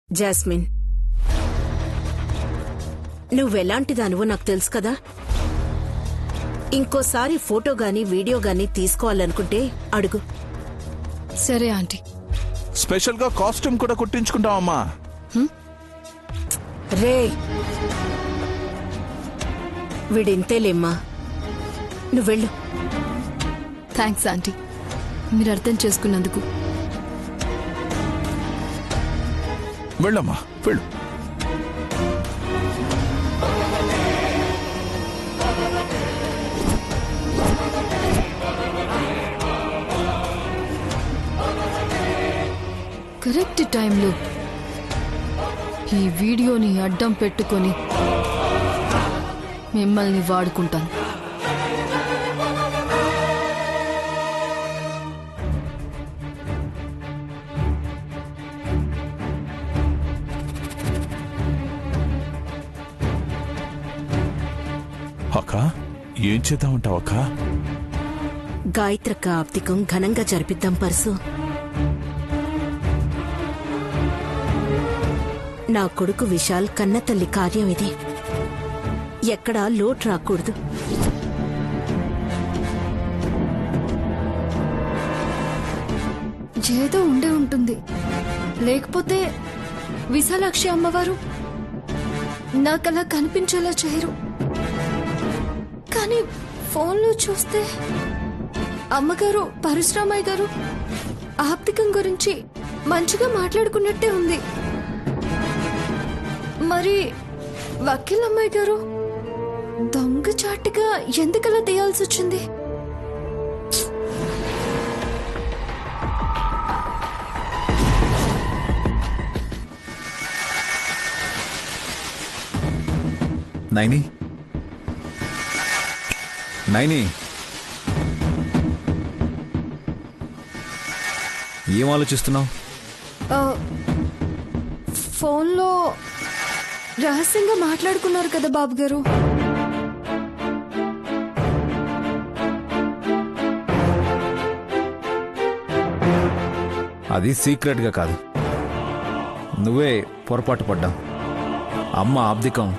Jasmine, నువ్వెలాంటిదానివో నాకు తెలుసు కదా. ఇంకోసారి ఫోటో గాని వీడియో గాని తీసుకోవాలనుకుంటే అడుగు. సరే ఆంటీ. స్పెషల్ గా కాస్ట్యూమ్ కూడా కుట్టించుకుంటావమ్మా. రే, వీడింతేలేమ్మా, నువ్వెళ్ళు. థ్యాంక్స్ ఆంటీ, మీరు అర్థం చేసుకున్నందుకు. వెళ్ళమ్మా, వెళ్ళు. కరెక్ట్ టైంలో ఈ వీడియోని అడ్డం పెట్టుకొని మిమ్మల్ని వాడుకుంటాను. అక్క, ఏం చేద్దామంటావు అక్క? గాయత్రక్క ఆప్తికం ఘనంగా జరిపిద్దాం పరసు. నా కొడుకు విశాల్ కన్నతల్లి కార్యం ఇది. ఎక్కడా లోటు రాకూడదు. ఏదో ఉండే ఉంటుంది, లేకపోతే విశాలాక్షి అమ్మవారు నాకలా కనిపించేలా చేయరు. కానీ ఫోన్లో చూస్తే అమ్మగారు పరశురామయ్య గారు ఆప్తికం గురించి మంచిగా మాట్లాడుకున్నట్టే ఉంది. మరి వకీల్ అమ్మాయి గారు దొంగచాటుగా ఎందుకలా తీయాల్సి వచ్చింది? నైని, నైని, ఏం ఆలోచిస్తున్నావు? ఫోన్లో రహస్యంగా మాట్లాడుకున్నారు కదా బాబు గారు. అది సీక్రెట్ గా కాదు, నువ్వే పొరపాటు పడ్డావు. అమ్మ ఆబ్దికం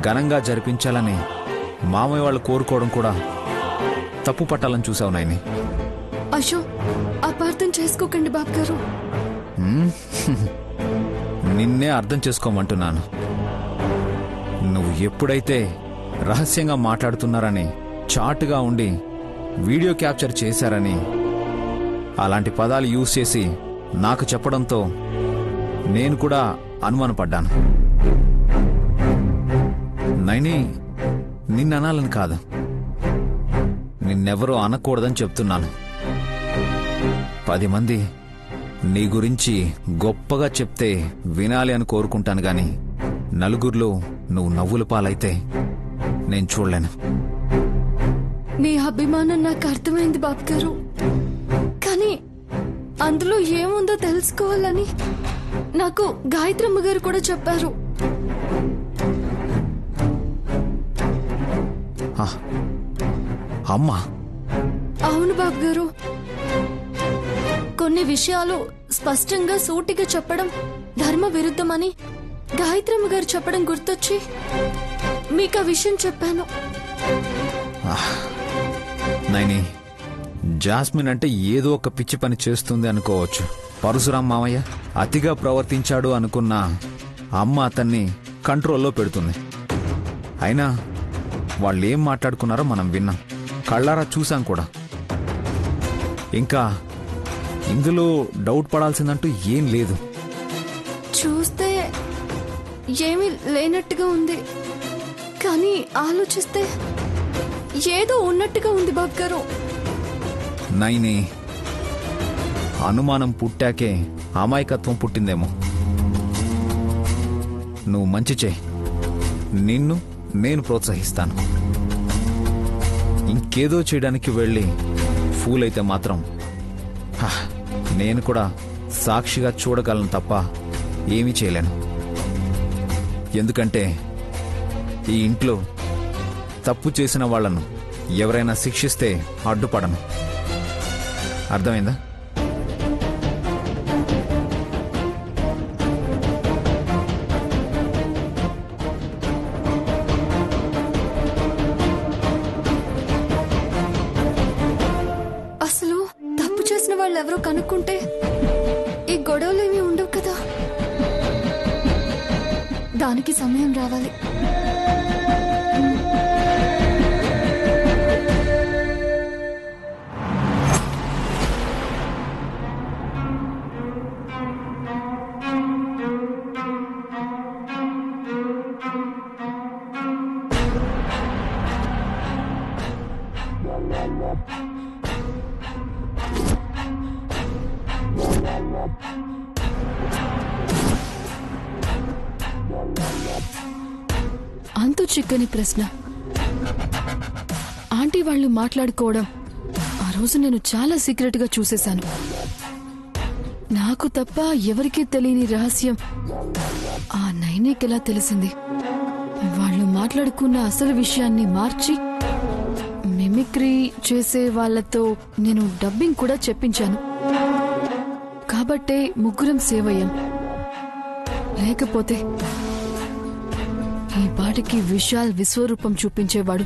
ఘనంగా జరిపించాలని మామయ్య వాళ్ళు కోరుకోవడం కూడా తప్పు పట్టాలని చూసావు నాయని. అయ్యో, అపార్థం చేసుకోకండి బాబు గారు. నిన్నే అర్థం చేసుకోమంటున్నాను. నువ్వు ఎప్పుడైతే రహస్యంగా మాట్లాడుతున్నారని, చాటుగా ఉండి వీడియో క్యాప్చర్ చేశారని అలాంటి పదాలు యూజ్ చేసి నాకు చెప్పడంతో నేను కూడా అనుమానపడ్డాను. నైని, నిన్ననాలని కాదు, నిన్నెవరూ అనకూడదని చెప్తున్నాను. 10 మంది నీ గురించి గొప్పగా చెప్తే వినాలి అని కోరుకుంటాను గాని నలుగురిలో నువ్వు నవ్వుల పాలైతే నేను చూడలేను. మీ అభిమానం నాకు అర్థమైంది బాబు గారు, కానీ అందులో ఏముందో తెలుసుకోవాలని నాకు గాయత్రమ్మ గారు కూడా చెప్పారు. అమ్మా? అవును బాబు గారు, కొన్ని విషయాలు స్పష్టంగా సూటిగా చెప్పడం ధర్మ విరుద్ధమని గాయత్రమ్మ గారు చెప్పడం గుర్తొచ్చి మీకు ఆ విషయం చెప్పాను. నైని, జాస్మిన్ అంటే ఏదో ఒక పిచ్చి పని చేస్తుంది అనుకోవచ్చు. పరశురాం మామయ్య అతిగా ప్రవర్తించాడు అనుకున్న అమ్మ అతన్ని కంట్రోల్లో పెడుతుంది. అయినా వాళ్ళేం మాట్లాడుకున్నారో మనం విన్నాం, కళ్ళారా చూసాం కూడా. ఇంకా ఇందులో డౌట్ పడాల్సిందంటూ ఏం లేదు. చూస్తే ఏమీ లేనట్టుగా ఉంది, కానీ ఆలోచిస్తే ఏదో ఉన్నట్టుగా ఉంది బాబు గారు. నైని, అనుమానం పుట్టాకే అమాయకత్వం పుట్టిందేమో. నువ్వు మంచి చేయి, నిన్ను నేను ప్రోత్సహిస్తాను. ఇంకేదో చేయడానికి వెళ్ళి ఫూల్ అయితే మాత్రం నేను కూడా సాక్షిగా చూడగలను తప్ప ఏమీ చేయలేను. ఎందుకంటే ఈ ఇంట్లో తప్పు చేసిన వాళ్లను ఎవరైనా శిక్షిస్తే అడ్డుపడను. అర్థమైందా? ఎవరో కనుక్కుంటే ఈ గొడవలేమీ ఉండవు కదా. దానికి సమయం రావాలి. అంతు చిక్కని ప్రశ్న. ఆంటీ వాళ్ళు మాట్లాడుకోవడం ఆ రోజు నేను చాలా సీక్రెట్ గా చూసేశాను. నాకు తప్ప ఎవరికీ తెలియని రహస్యం ఆ నైనీకెలా తెలిసింది? వాళ్ళు మాట్లాడుకున్న అసలు విషయాన్ని మార్చి మిమిక్రీ చేసే వాళ్లతో నేను డబ్బింగ్ కూడా చెప్పించాను. కాబట్టే ముగ్గురం సేవయ్యాం. లేకపోతే ఈ పాటికి విశాల్ విశ్వరూపం చూపించేవాడు.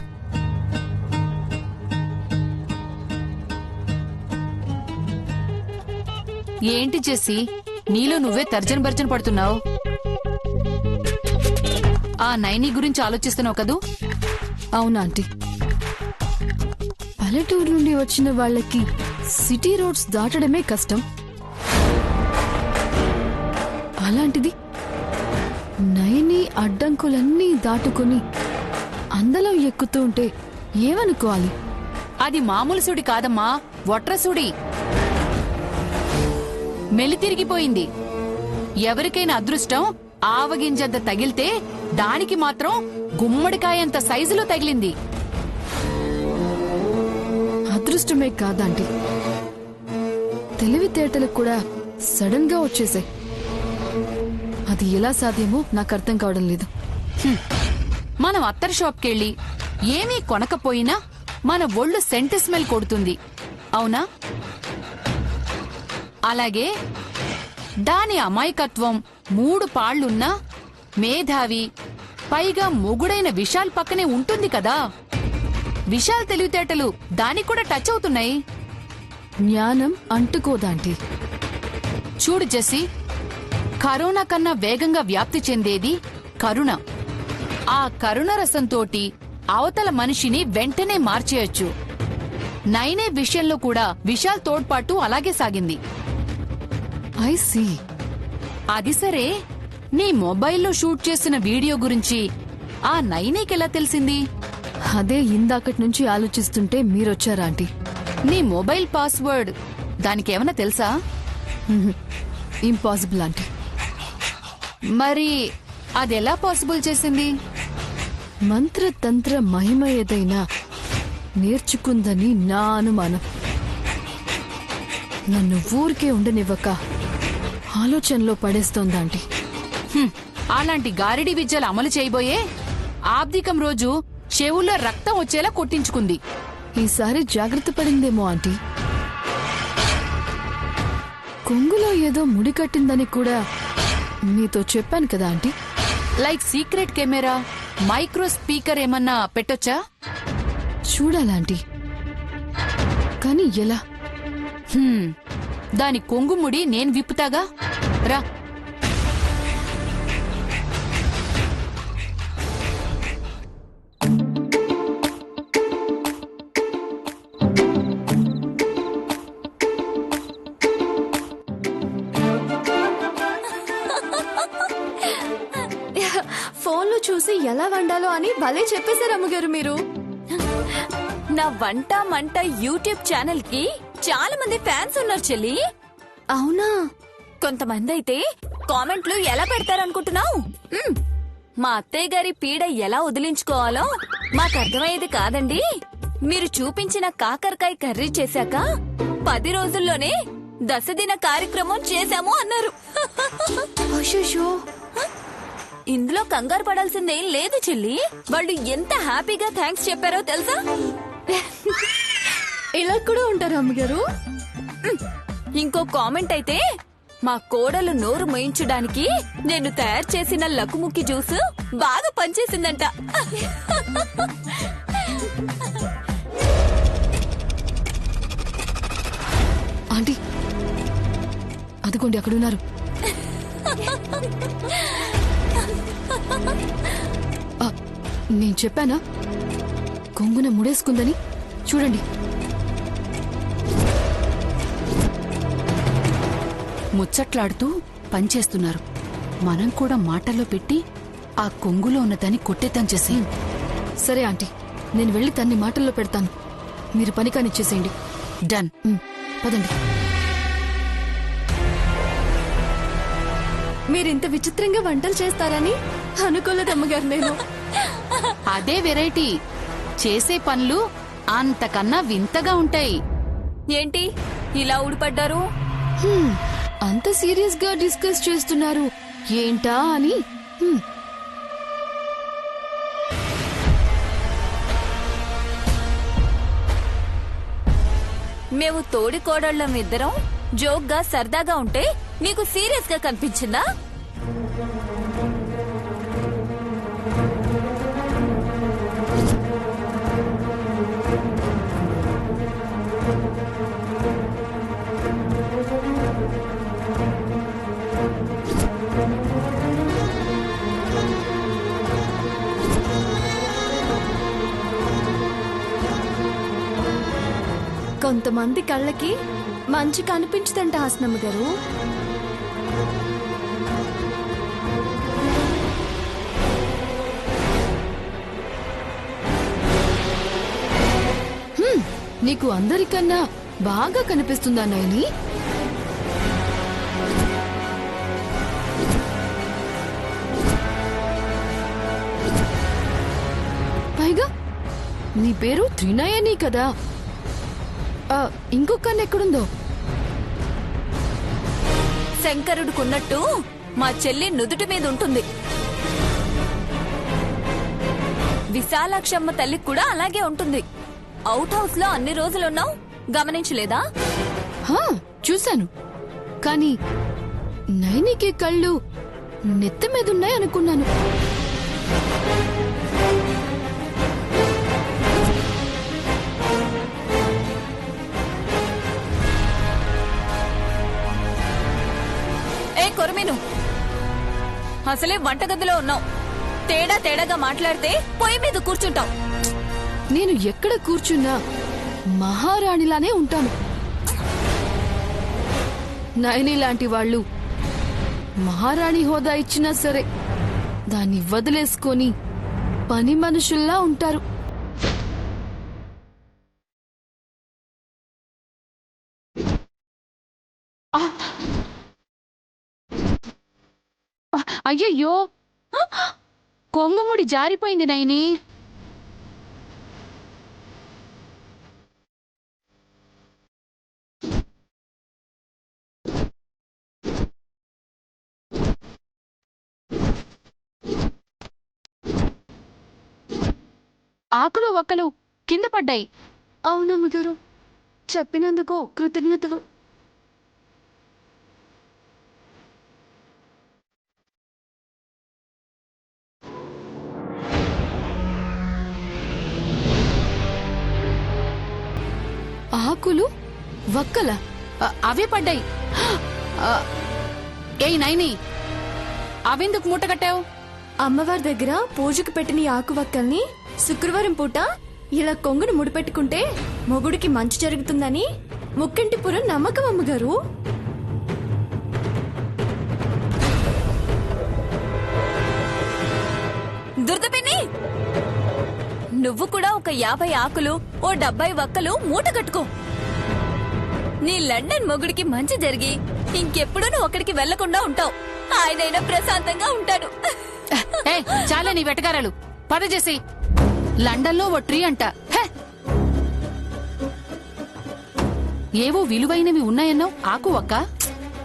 ఏంటి చేసి నీలో నువ్వే తర్జన భర్జన పడుతున్నావు? ఆ నైని గురించి ఆలోచిస్తున్నావు కదూ? అవునా ఆంటీ? పల్లెటూరు నుండి వచ్చిన వాళ్ళకి సిటీ రోడ్స్ దాటడమే కష్టం. అలాంటిది నైని అడ్డంకులన్నీ దాటుకుని అందలం ఎక్కుతూ ఉంటే ఏమనుకోవాలి? అది మామూలు సుడి కాదమ్మా, ఒట్రసుడి. మెలితిరిగిపోయింది. ఎవరికైనా అదృష్టం ఆవగింజంత తగిలితే దానికి మాత్రం గుమ్మడికాయంత సైజులో తగిలింది. అదృష్టమే కాదంటీ, తెలివితేటలు కూడా సడన్ గా వచ్చేసాయి. అది ఎలా సాధ్యమో నాకు అర్థం కావడం లేదు. మనం అత్తర్ షాప్కెళ్ళి ఏమీ కొనకపోయినా మన ఒళ్ళు సెంట్ స్మెల్ కొడుతుంది, అవునా? అలాగే దాని అమాయకత్వం 3 పాళ్లున్నా మేధావి, పైగా మొగుడైన విశాల్ పక్కనే ఉంటుంది కదా. విశాల్ తెలివితేటలు దానికి కూడా టచ్ అవుతున్నాయి. జ్ఞానం అంటుకోదాంటీ. చూడు జెస్సీ, కరోనా కన్నా వేగంగా వ్యాప్తి చెందేది కరుణ. ఆ కరుణ రసంతోటి అవతల మనిషిని వెంటనే మార్చేయొచ్చు. నైనే విషయంలో కూడా విశాల్ తోడ్పాటు అలాగే సాగింది. I see. అది సరే, నీ మొబైల్లో షూట్ చేసిన వీడియో గురించి ఆ నైనేకెలా తెలిసింది? అదే ఇందాకటి నుంచి ఆలోచిస్తుంటే మీరొచ్చారా ఆంటీ? నీ మొబైల్ పాస్వర్డ్ దానికేమన్నా తెలుసా? Impossible aunty. మరి అదెలా పాసిబుల్ చేసింది? మంత్రతంత్ర మహిమ ఏదైనా నేర్చుకుందని నా అనుమానం. నన్ను ఊరికే ఉండనివ్వక ఆలోచనలో పడేస్తోందాంటీ. అలాంటి గారిడి విద్యలు అమలు చేయబోయే ఆబ్దికం రోజు చెవుల్లో రక్తం వచ్చేలా కొట్టించుకుంది. ఈసారి జాగ్రత్త పడిందేమో ఆంటీ. కొంగులో ఏదో ముడి కట్టిందని కూడా మీతో చెప్పాను కదా aunty. Like secret camera, micro speaker ఏమన్నా పెట్టొచ్చా? చూడాలాంటీ, కానీ ఎలా? దాని కొంగుముడి నేను విప్పుతాగా, రా. ఫోన్లో చూసి ఎలా వండాలో అని భలే చెప్పేశారు అమ్మగారు మీరు. నా వంట మంట యూట్యూబ్ ఛానల్ కి చాలా మంది ఫ్యాన్స్ ఉన్నారు చెల్లి. అవునా? కొంతమంది అయితే కామెంట్లు ఎలా పెడతారనుకుంటున్నావు? మా అత్తయ్య గారి పీడ ఎలా వదిలించుకోవాలో మాకు అర్థమయ్యేది కాదండి. మీరు చూపించిన కాకరకాయ కర్రీ చేశాక 10 రోజుల్లోనే 10 దిన కార్యక్రమం చేశాము అన్నారు. అయ్యో, ఇందులో కంగారు పడాల్సిందేం లేదు చెల్లి. వాళ్ళు ఎంత హ్యాపీగా థ్యాంక్స్ చెప్పారో తెలుసా? ఇలా కూడా ఉంటారు అమ్మగారు. ఇంకో కామెంట్ అయితే, మా కోడలు నోరు మోయించడానికి నేను తయారు చేసిన లకుముక్కి జ్యూస్ బాగా పనిచేసిందంట. ఆంటీ, అదిగోండి అక్కడున్నారు. నేను చెప్పానా కొంగున ముడేసుకుందని? చూడండి. ముచ్చట్లాడుతూ పనిచేస్తున్నారు. మనం కూడా మాటల్లో పెట్టి ఆ కొంగులో ఉన్నదాన్ని కొట్టేద్దాం చేసి. సరే ఆంటీ, నేను వెళ్ళి తన్ని మాటల్లో పెడతాను. మీరు పని కానిచ్చేసేయండి. డన్. పదండి. మీరింత విచిత్రంగా వంటలు చేస్తారని అనుకోలేదు అమ్మగారు. నేను అదే వెరైటీ. చేసే పనులు అంతకన్నా వింతగా ఉంటాయి. ఏంటి ఇలా ఊడిపడ్డారు? అంత సీరియస్ గా డిస్కస్ చేస్తున్నారు ఏంటా అని. మేము తోడి కోడళ్ళం ఇద్దరం జోక్గా సరదాగా ఉంటే నీకు సీరియస్ గా కనిపించిందా? కొంతమంది కళ్ళకి మంచి కనిపించదంట హాసనమ్మ గారు. నీకు అందరికన్నా బాగా కనిపిస్తుందా నయని? పైగా నీ పేరు త్రినయని కదా. ఇంకొక ఎక్కడుందో? శంకరుడుకున్నట్టు మా చెల్లి నుదుటి మీద ఉంటుంది. విశాలాక్షమ్మ తల్లికి కూడా అలాగే ఉంటుంది. అవుట్ హౌస్ లో అన్ని రోజులున్నావు, గమనించలేదా? చూశాను, కానీ నైనికి కళ్ళు నెత్తి మీదున్నాయి అనుకున్నాను. కొరమీను, అసలే వంటగదిలో ఉన్నావు. తేడాగా మాట్లాడితే పొయ్యి మీద కూర్చుంటావు. నేను ఎక్కడ కూర్చున్నా మహారాణిలానే ఉంటాను. నయని లాంటి వాళ్ళు మహారాణి హోదా ఇచ్చినా సరే దాన్ని వదిలేసుకొని పని మనుషుల్లా ఉంటారు. అయ్యయ్యో, కొంగుముడి జారిపోయింది నైని. ఆకులు ఒక్కలు కింద పడ్డాయి. అవునమ్మ గారు, చెప్పినందుకు కృతజ్ఞతలు. ఆకులు వక్కల అవే పడ్డాయి. ఏయ్ నైని, అవెందుకు మూట కట్టావు? అమ్మవారి దగ్గర పూజకు పెట్టిన ఆకు వక్కల్ని శుక్రవారం పూట ఇలా కొంగును ముడిపెట్టుకుంటే మొగుడికి మంచి జరుగుతుందని ముక్కంటిపురం నమ్మకం అమ్మగారు. దుర్దపిన్ని, నువ్వు కూడా ఒక 50 ఆకులు, ఓ 70 వక్కలు మూట కట్టుకో. నీ లండన్ మొగుడికి మంచి జరిగి ఇంకెప్పుడు నువ్వు అక్కడికి వెళ్లకుండా ఉంటావు. ఆయనైనా ప్రశాంతంగా ఉంటాడు. చాలా నీ వెటకారాలు. పద చేసి. లండన్ లో ఓ ట్రీ అంట. ఏవో విలువైనవి ఉన్నాయన్నావు. ఆకు ఒక్క.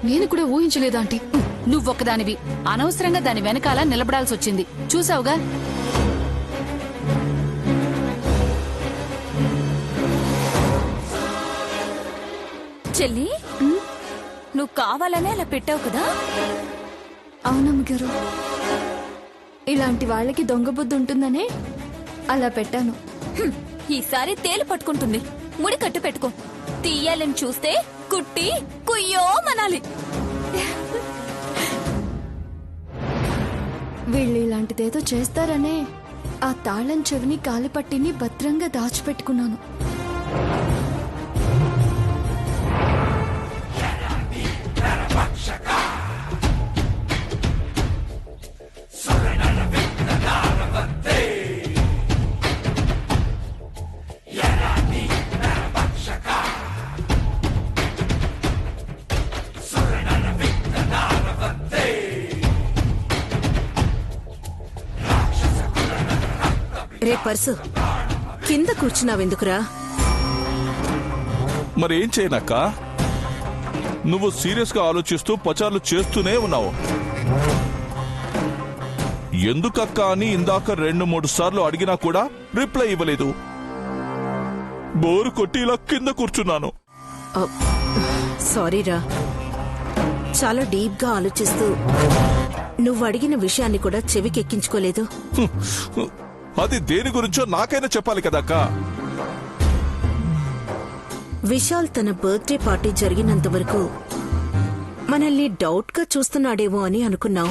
నేను కూడా ఊహించలేదు ఆంటీ. నువ్వొక్కదానివి అనవసరంగా దాని వెనకాల నిలబడాల్సి వచ్చింది. చూసావుగా. చెల్లి, నువ్వు కావాలనే అలా పెట్టావు కదా? అవునమ్మ గారు, ఇలాంటి వాళ్ళకి దొంగ బుద్ధి ఉంటుందనే అలా పెట్టాను. ఈసారి తేలు పట్టుకుంటుంది. ముడి కట్టు పెట్టుకో. తీయాలని చూస్తే కుట్టి కుయ్యో మనాలి. వీళ్ళు ఇలాంటిదేదో చేస్తారనే ఆ తాళం చెవిని కాలిపట్టిని భద్రంగా దాచిపెట్టుకున్నాను. రే పర్సు, కింద కూర్చున్నావెందుకురా? మరేం చేయనక్క? నువ్వు సీరియస్ గా ఆలోచిస్తూ పచార్లు చేస్తూనే ఉన్నావు. ఎందుకక్క అని ఇందాక 2-3 సార్లు అడిగినా కూడా రిప్లై ఇవ్వలేదు. బోరు కొట్టి ఇలా కింద కూర్చున్నాను. సారీరా, చాలా డీప్ గా ఆలోచిస్తూ నువ్వు అడిగిన విషయాన్ని కూడా చెవికెక్కించుకోలేదు. అది దేని గురించో నాకైనా చెప్పాలి కదక్క. విశాల్ తన బర్త్డే పార్టీ జరిగినంత వరకు మనల్ని డౌట్ గా చూస్తున్నాడేమో అని అనుకున్నాం.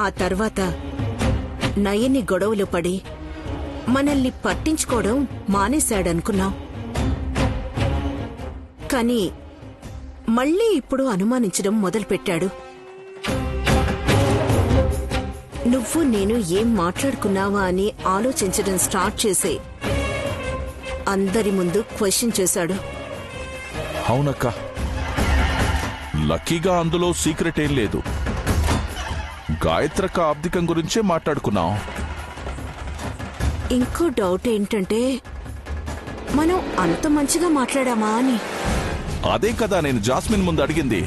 ఆ తర్వాత నయని గొడవలు పడి మనల్ని పట్టించుకోవడం మానేశాడనుకున్నాం. కానీ మళ్ళీ ఇప్పుడు అనుమానించడం మొదలుపెట్టాడు. నువ్వు నేను ఏం మాట్లాడుకున్నావా అని ఆలోచించడం స్టార్ట్ చేసే అందరి ముందు క్వశ్చన్ చేశాడు. అవునక్క, లక్కీగా అందులో సీక్రెట్ ఏం లేదు. గాయత్రక్క ఆబ్దికం గురించే మాట్లాడుకున్నాం. ఇంకో డౌట్ ఏంటంటే మనం అంత మంచిగా మాట్లాడామా అని. అదే కదా నేను జాస్మిన్ ముందు అడిగింది.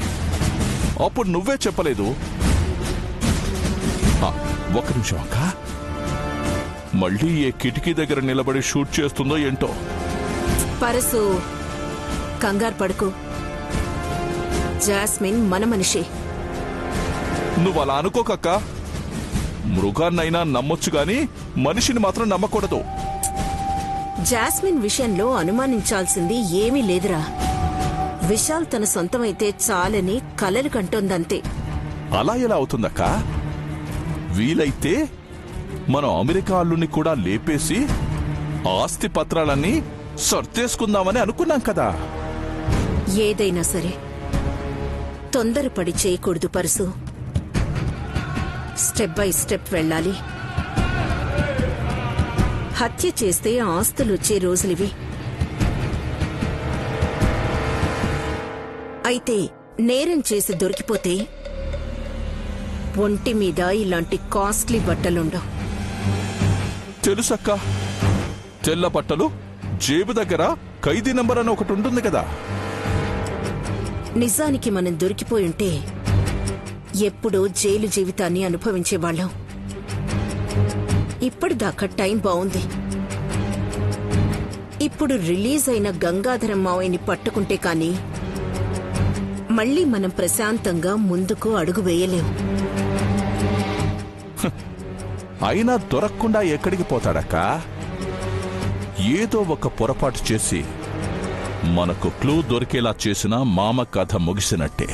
అప్పుడు నువ్వే చెప్పలేదు. ఒక్క నిమిషం అక్క, మళ్ళీ ఏ కిటికీ దగ్గర నిలబడి షూట్ చేస్తుందో ఏంటో. పరసు, కంగారు పడుకు. జాస్మిన్ మన మనిషి. నువ్వు అలా అనుకోకక్క. మృగాన్నైనా నమ్మొచ్చు గాని మనిషిని మాత్రం నమ్మకూడదు. జాస్మిన్ విషయంలో అనుమానించాల్సింది ఏమీ లేదురా. విశాల్ తన సొంతమైతే చాలని కలలు కంటోందంతే. అలా ఎలా అవుతుందక్క? వీలైతే మనం అమెరికా అల్లుని కూడా లేపేసి ఆస్తి పత్రాలన్నీ సర్దేసుకుందామని అనుకున్నాం కదా. ఏదైనా సరే తొందరపడి చేయకూడదు పరసు. స్టెప్ బై స్టెప్ వెళ్ళాలి. హత్య చేస్తే ఆస్తులొచ్చే రోజులివి. అయితే నేరం చేసి దొరికిపోతే ఒంటి మీద ఇలాంటి కాస్ట్లీ బట్టలుండవు. తెలుసక్క, తెల్ల బట్టలు, జేబు దగ్గర ఖైదీ నంబర్ అని ఒకటి ఉంటుంది కదా. నిజానికి మనం దొరికిపోయుంటే ఎప్పుడో జైలు జీవితాన్ని అనుభవించేవాళ్ళం. ఇప్పటిదాకా టైం బావుంది. ఇప్పుడు రిలీజ్ అయిన గంగాధరం మావయ్యని పట్టుకుంటే కాని మళ్ళీ మనం ప్రశాంతంగా ముందుకు అడుగు వేయలేం. అయినా దొరకకుండా ఎక్కడికి పోతాడక్క? ఏదో ఒక పొరపాటు చేసి మనకు క్లూ దొరికేలా చేసిన మామ కథ ముగిసినట్టే.